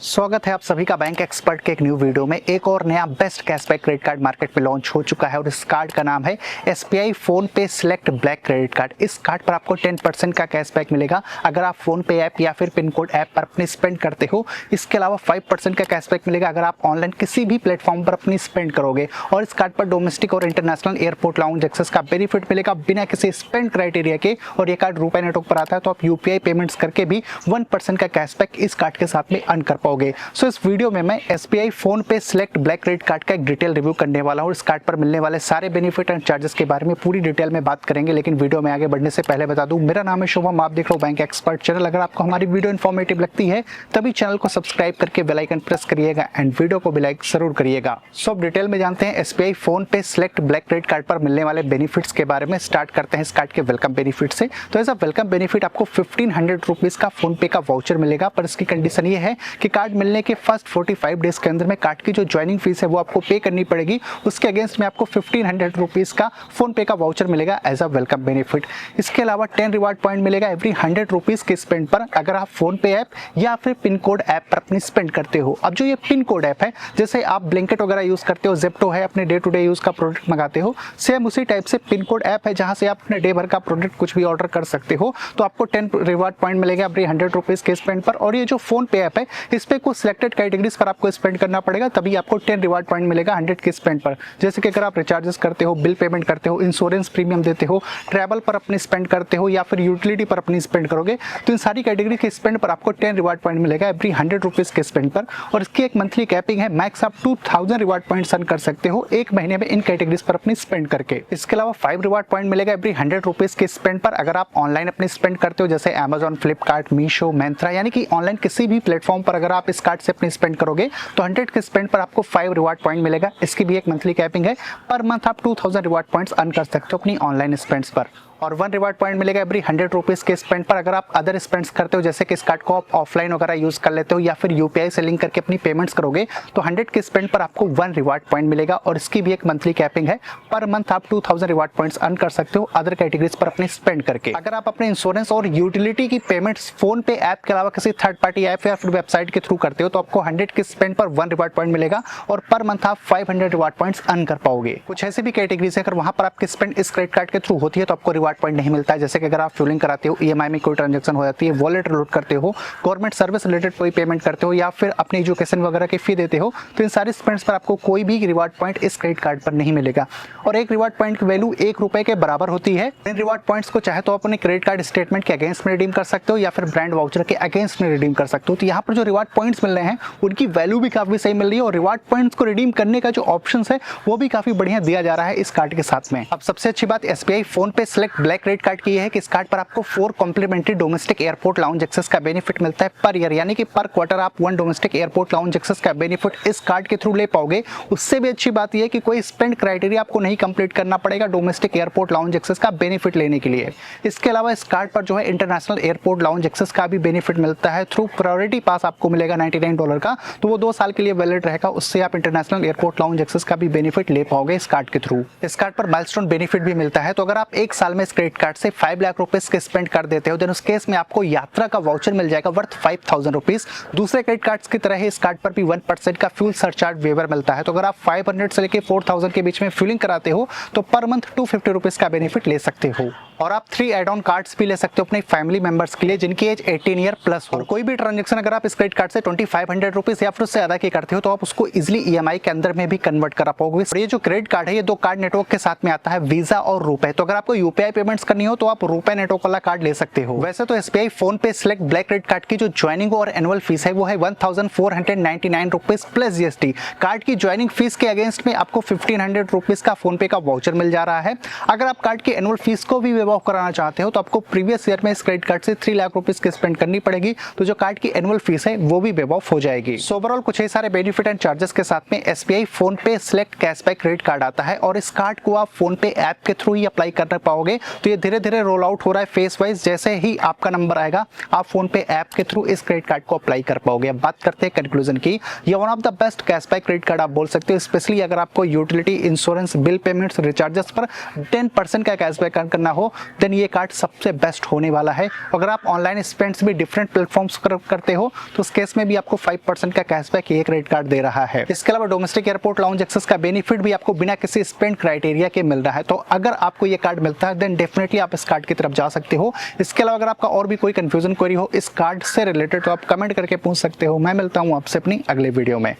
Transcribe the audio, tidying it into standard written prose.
स्वागत है आप सभी का बैंक एक्सपर्ट के एक न्यू वीडियो में। एक और नया best cashback credit card market में लॉन्च हो चुका है और इस कार्ड का नाम है SBI PhonePe select black credit card. इस कार्ड पर आपको 10% का कैशबैक मिलेगा अगर आप फोन पे ऐप या फिर पिन कोड ऐप पर अपनी स्पेंड करते हो। इसके अलावा 5% का कैशबैक मिलेगा अगर आप ऑनलाइन किसी भी प्लेटफॉर्म पर अपनी स्पेंड करोगे। और इस कार्ड पर डोमेस्टिक और इंटरनेशनल एयरपोर्ट लाउंज एक्सेस का बेनिफिट मिलेगा बिना किसी स्पेंड क्राइटेरिया के। और ये कार्ड रुपए नेटवर्क पर आता है तो आप UPI पेमेंट्स करके भी 1% का कैशबैक इस कार्ड के साथ में अर्न कर पाओगे। सो इस वीडियो में मैं SBI PhonePe select black credit card का एक डिटेल रिव्यू करने वाला हूं। इस कार्ड पर मिलने वाले सारे बेनिफिट एंड चार्जेस के बारे में पूरी डिटेल में बात करेंगे। लेकिन वीडियो में आगे बढ़ने से पहले बता दूं, मेरा नाम है शुभम, आप देख रहे हो बैंक एक्सपर्ट चैनल। अगर आपको हमारी वीडियो इन्फॉर्मेटिव लगती है तभी चैनल को सब्सक्राइब करके बेल आइकन प्रेस करिएगा एंड वीडियो को भी लाइक जरूर करिएगा। सो अब डिटेल में जानते हैं SBI PhonePe select black credit card पर मिलने वाले बेनिफिट्स के बारे में। स्टार्ट करते हैं इस कार्ड के वेलकम बेनिफिट से। तो ऐसा वेलकम बेनिफिट आपको 1500 रुपीज का फोन पे का वाउचर मिलेगा, पर इसकी कंडीशन ये है कि कार्ड मिलने के फर्स्ट 45 डेज के अंदर में कार्ड की जो ज्वाइनिंग फीस है वो आपको पे करनी पड़ेगी। उसके अगेंस्ट में आपको 1500 रुपीज का फोन पे का वाउचर मिलेगा एज अ वेलकम बेनिफिट। इसके अलावा 10 रिवार्ड पॉइंट मिलेगा एवरी 100 रुपीज के स्पेंड पर अगर आप फोन पे ऐप या फिर पिन कोड ऐप पर अपनी स्पेंड करते हो। अब जो ये पिन कोड ऐप है, जैसे आप ब्लिंकिट वगैरह यूज करते हो, जेप्टो है, अपने डे टू डे यूज का प्रोडक्ट मंगाते हो, सेम उसी टाइप से पिन कोड ऐप है जहां से आप अपने डे भर का प्रोडक्ट कुछ भी ऑर्डर कर सकते हो। तो आपको 10 रिवार्ड पॉइंट मिलेगा एवरी 100 रुपीज के स्पेंड पर। और ये जो फोन पे ऐप है इस पे कुछ सिलेक्टेड कैटेगरीज पर आपको स्पेंड करना पड़ेगा, तभी आपको 10 रिवार्ड पॉइंट मिलेगा 100 के स्पेंड पर। जैसे कि अगर आप रिचार्जेस करते हो, बिल पेमेंट करते हो, इंश्योरेंस प्रीमियम देते हो, ट्रैवल पर अपनी स्पेंड करते हो या फिर यूटिलिटी पर अपनी स्पेंड करोगे, तो इन सारी कैटेगरी के स्पेंड पर आपको 10 रिवार्ड पॉइंट मिलेगा एवरी 100 रुपीज के स्पेंड पर। और इसकी एक मंथली कैपिंग है, मैक्स आप 2000 रिवार्ड पॉइंट अर्न कर सकते हो एक महीने में इन कैटेगरीज पर अपनी स्पेंड करके। इसके अलावा 5 रिवार्ड पॉइंट मिलेगा एवरी 100 रुपीज के स्पेंड पर अगर आप ऑनलाइन अपनी स्पेंड करते हो, जैसे Amazon, फ्लिपकार्ट, मीशो, Myntra, यानी कि ऑनलाइन किसी भी प्लेटफॉर्म पर अगर आप इस कार्ड से अपनी स्पेंड करोगे तो 100 के स्पेंड पर आपको 5 रिवार्ड पॉइंट मिलेगा। इसकी भी एक मंथली कैपिंग है, पर मंथ आप 2000 रिवार्ड पॉइंट्स अर्न कर सकते हो अपनी ऑनलाइन स्पेंड्स पर। और 1 रिवार्ड पॉइंट मिलेगा एवरी 100 रुपीज के स्पेंड पर अगर आप अदर स्पेंड्स करते हो, जैसे कि इस कार्ड को आप ऑफलाइन वगैरह यूज कर लेते हो या फिर UPI से लिंक करके अपनी पेमेंट्स करोगे, तो 100 के स्पेंड पर आपको 1 रिवार्ड पॉइंट मिलेगा। और इसकी भी एक मंथली कैपिंग है, पर मंथ आप 2000 रिवार्ड पॉइंट्स अर्न कर सकते हो अदर कैटेगरीज पर अपनी स्पेंड करके। अगर आप अपने इंश्योरेंस और यूटिलिटी की पेमेंट्स फोन पे ऐप के अलावा किसी थर्ड पार्टी ऐप या फिर वेबसाइट के थ्रू करते हो तो आपको 100 के स्पेंड पर 1 रिवार्ड पॉइंट मिलेगा और पर मंथ आप 500 रिवार्ड पॉइंट्स अर्न कर पाओगे। कुछ ऐसी भी कैटेगरीज है, अगर वहां पर आपकी स्पेंड इस क्रेडिट कार्ड के थ्रू होती है तो आपको रिवार्ड पॉइंट नहीं मिलता है। जैसे कि अगर आप फ्यूलिंग कराते हो, EMI में कोई ट्रांजैक्शन हो जाती है, वॉलेट लोड करते हो, गवर्नमेंट सर्विस रिलेटेड कोई पेमेंट करते हो या फिर अपनी एजुकेशन वगैरह की फी देते हो, तो इन सारी स्पेंड्स पर आपको कोई भी रिवार्ड पॉइंट इस क्रेडिट कार्ड पर नहीं मिलेगा। और एक रिवार्ड पॉइंट की वैल्यू 1 रुपए के बराबर होती है। इन रिवार्ड पॉइंट्स को चाहे तो अपने क्रेडिट कार्ड स्टेटमेंट के अगेंस्ट में रिडीम कर सकते हो या फिर ब्रांड वाउचर के अगेंस्ट में रिडीम कर सकते हो। तो यहाँ पर जो रिवार्ड पॉइंट्स मिल रहे हैं उनकी वैल्यू भी काफी सही मिल रही है और रिवार्ड पॉइंट्स को रिडीम करने का जो ऑप्शन है वो भी काफी बढ़िया दिया जा रहा है इस कार्ड के साथ में। अब सबसे अच्छी बात SBI PhonePe select black credit card की है कि इस कार्ड पर आपको 4 complimentary domestic airport lounge access का बेनिफिट मिलता है पर ईयर, यानी कि पर क्वार्टर आप 1 डोमेस्टिक एयरपोर्ट लाउंज एक्सेस का बेनिफिट इस कार्ड के थ्रू ले पाओगे। उससे भी अच्छी बात यह है कि कोई स्पेंड क्राइटेरिया आपको नहीं कंप्लीट करना पड़ेगा डोमेस्टिक एयरपोर्ट लाउंज एक्सेस का बेनिफिट लेने के लिए। इसके अलावा इस कार्ड पर जो है इंटरनेशनल एयरपोर्ट लाउंज एक्सेस का भी बेनिफिट मिलता है थ्रू प्रायोरिटी पास आपको मिलेगा $99 का, तो वो 2 साल के लिए वैलिड रहेगा। उससे आप इंटरनेशनल एयरपोर्ट लाउंज एक्सेस का भी बेनिफिट ले पाओगे इस कार्ड के थ्रू। इस कार्ड पर माइलस्टोन बेनिफिट भी मिलता है, तो अगर आप 1 साल में इस क्रेडिट कार्ड से 5 लाख रुपए के स्पेंड कर देते हो देन उस केस में आपको यात्रा का वाउचर मिल जाएगा वर्थ 5000 रुपीज। दूसरे क्रेडिट कार्ड्स की तरह ही इस कार्ड पर भी 1% का फ्यूल सरचार्ज वेवर मिलता है। तो अगर आप 500 से लेके 4000 के बीच में फ्यूलिंग कराते हो तो पर मंथ 250 रुपीज का बेनिफिट ले सकते हो। और आप 3 एड ऑन कार्ड्स भी ले सकते हो अपने फैमिली मेंबर्स के लिए जिनकी एज 18 ईयर प्लस हो। और कोई भी ट्रांजैक्शन अगर आप इस क्रेडिट कार्ड से 2500 रुपीज या फिर उससे ज्यादा की करते हो तो आप उसको इजिली EMI के अंदर में भी कन्वर्ट करा पाओगे। और ये जो क्रेडिट कार्ड है ये 2 कार्ड नेटवर्क के साथ में आता है, वीजा और रुपए। तो अगर आपको UPI पेमेंट्स करनी हो तो आप रुपए नेटवर्क वाला कार्ड ले सकते हो। वैसे तो SBI PhonePe select black credit card की जो ज्वाइनिंग और एनुअल फीस है वो है 1499 रुपीज प्लस GST। कार्ड की ज्वाइनिंग फीस के अगेंस्ट में आपको 1500 रुपीज का फोन पे का वाउचर मिल जा रहा है। अगर आप कार्ड की एनुअल फीस को भी वेव ऑफ कराना चाहते हो तो आपको प्रीवियस ईयर में इस क्रेडिट कार्ड से 3 लाख रुपीज की स्पेंड करनी पड़ेगी, तो जो कार्ड की एनुअल फीस है वो भी वेव ऑफ हो जाएगी। सो ओवरऑल कुछ ही सारे बेनिफिट एंड चार्जेस के साथ में SBI PhonePe select cashback credit card आता है और इस कार्ड को आप फोन पे ऐप के थ्रू ही अप्लाई कर पाओगे। तो ये धीरे धीरे रोल आउट हो रहा है फेस वाइज। जैसे ही आपका नंबर आएगा आप फोन पे ऐप के थ्रू इस क्रेडिट कार्ड को अप्लाई कर पाओगे। अब बात करते हैं कंक्लूजन की, ये one of the best cashback credit card आप बोल सकते हो, स्पेशली अगर आपको utility, insurance, bill payments, recharges पर 10% का कैशबैक करना हो देन ये कार्ड सबसे बेस्ट होने वाला है। अगर आप ऑनलाइन स्पेंड्स भी डिफरेंट प्लेटफॉर्म्स करते हो तो उस केस में भी आपको 5% का कैशबैक ये क्रेडिट कार्ड दे रहा है। इसके अलावा डोमेस्टिक एयरपोर्ट लाउंज एक्सेस का बेनिफिट भी आपको बिना किसी स्पेंड क्राइटेरिया के मिल रहा है। तो अगर आपको ये कार्ड मिलता है देन डेफिनेटली आप इस कार्ड की तरफ जा सकते हो। इसके अलावा अगर आपका और भी कोई कंफ्यूजन क्वेरी हो इस कार्ड से रिलेटेड तो आप कमेंट करके पूछ सकते हो। मैं मिलता हूं आपसे अपनी अगले वीडियो में।